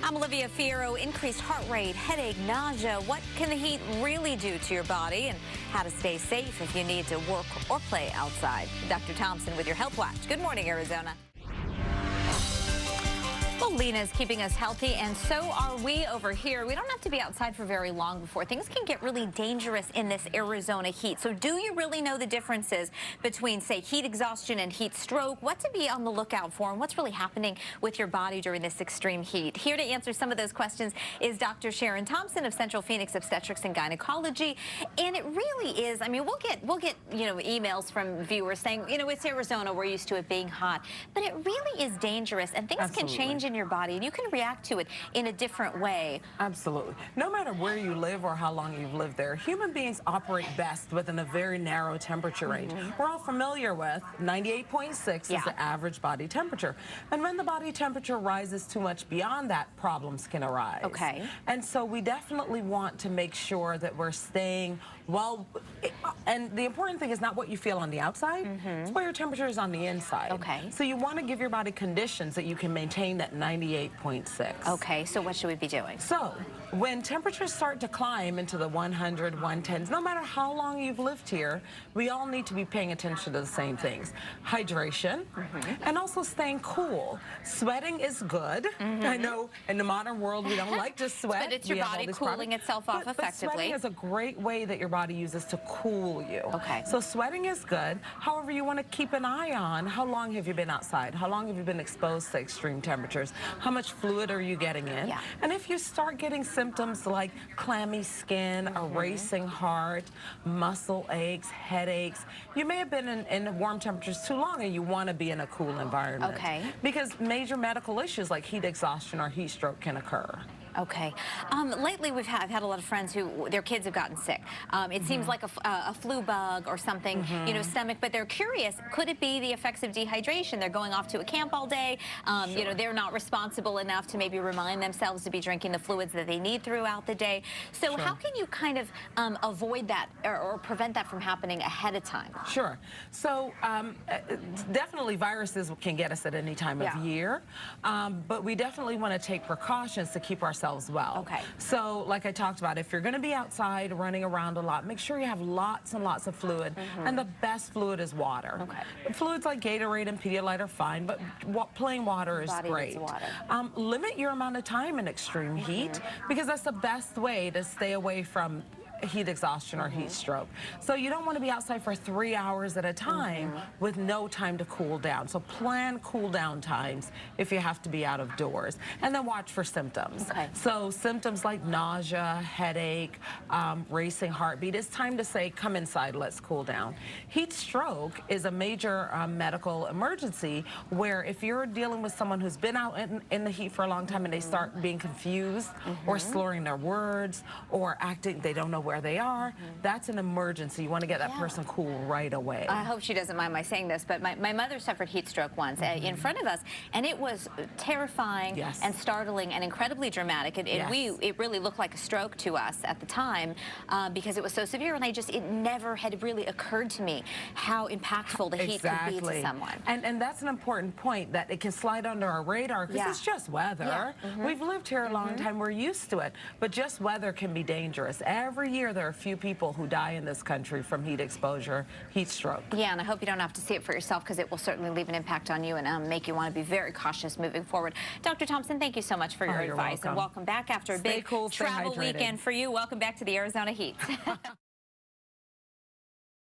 I'm Olivia Fierro. Increased heart rate, headache, nausea. What can the heat really do to your body, and how to stay safe if you need to work or play outside? Dr. Thompson with your Health Watch. Good morning, Arizona. Well, Lena's keeping us healthy, and so are we over here. We don't have to be outside for very long before things can get really dangerous in this Arizona heat. So do you really know the differences between, say, heat exhaustion and heat stroke? What to be on the lookout for, and what's really happening with your body during this extreme heat? Here to answer some of those questions is Dr. Sharon Thompson of Central Phoenix Obstetrics and Gynecology. And it really is, I mean, we'll get emails from viewers saying, it's Arizona, we're used to it being hot. But it really is dangerous, and things can change in your body, and you can react to it in a different way. Absolutely. No matter where you live or how long you've lived there, human beings operate best within a very narrow temperature range. We're all familiar with 98.6 is the average body temperature. And when the body temperature rises too much beyond that, problems can arise. Okay. And so we definitely want to make sure that we're staying well, and the important thing is not what you feel on the outside, it's where your temperature is on the inside. Okay. So you want to give your body conditions that you can maintain that 98.6. Okay, so what should we be doing? So when temperatures start to climb into the 100, 110s, no matter how long you've lived here, we all need to be paying attention to the same things. Hydration, and also staying cool. Sweating is good. I know in the modern world we don't like to sweat. But it's your body cooling itself off effectively. But sweating is a great way that your body uses to cool you. Okay. So sweating is good. However, you want to keep an eye on how long have you been outside? How long have you been exposed to extreme temperatures? How much fluid are you getting in? Yeah. And if you start getting symptoms like clammy skin, a racing heart, muscle aches, headaches, you may have been in warm temperatures too long, and you want to be in a cool environment. Okay. Because major medical issues like heat exhaustion or heat stroke can occur. Okay. Lately, I've had a lot of friends who their kids have gotten sick. It seems like a flu bug or something, stomach, but they're curious. Could it be the effects of dehydration? They're going off to a camp all day. They're not responsible enough to maybe remind themselves to be drinking the fluids that they need throughout the day. So how can you kind of avoid that or prevent that from happening ahead of time? Sure. So definitely viruses can get us at any time of year, but we definitely want to take precautions to keep ourselves well. Okay. So like I talked about, if you're going to be outside running around a lot, make sure you have lots and lots of fluid, and the best fluid is water. Okay. Fluids like Gatorade and Pedialyte are fine, but plain water is great. Limit your amount of time in extreme heat, because that's the best way to stay away from heat exhaustion or heat stroke. So you don't want to be outside for 3 hours at a time with no time to cool down. So plan cool down times if you have to be out of doors. And then watch for symptoms. Okay. So symptoms like nausea, headache, racing heartbeat, it's time to say, come inside, let's cool down. Heat stroke is a major medical emergency where if you're dealing with someone who's been out in the heat for a long time and they start being confused or slurring their words or acting, they don't know where they are, that's an emergency. You want to get that person cool right away. I hope she doesn't mind my saying this, but my mother suffered heat stroke once in front of us, and it was terrifying and startling and incredibly dramatic. It really looked like a stroke to us at the time because it was so severe, and it never had really occurred to me how impactful the heat could be to someone. And that's an important point, that it can slide under our radar because it's just weather. We've lived here a long time, we're used to it, but just weather can be dangerous. Every year there are a few people who die in this country from heat exposure, heat stroke. Yeah, and I hope you don't have to see it for yourself, because it will certainly leave an impact on you and make you want to be very cautious moving forward. Dr. Thompson, thank you so much for your advice, and welcome back after a big travel weekend for you. Welcome back to the Arizona heat.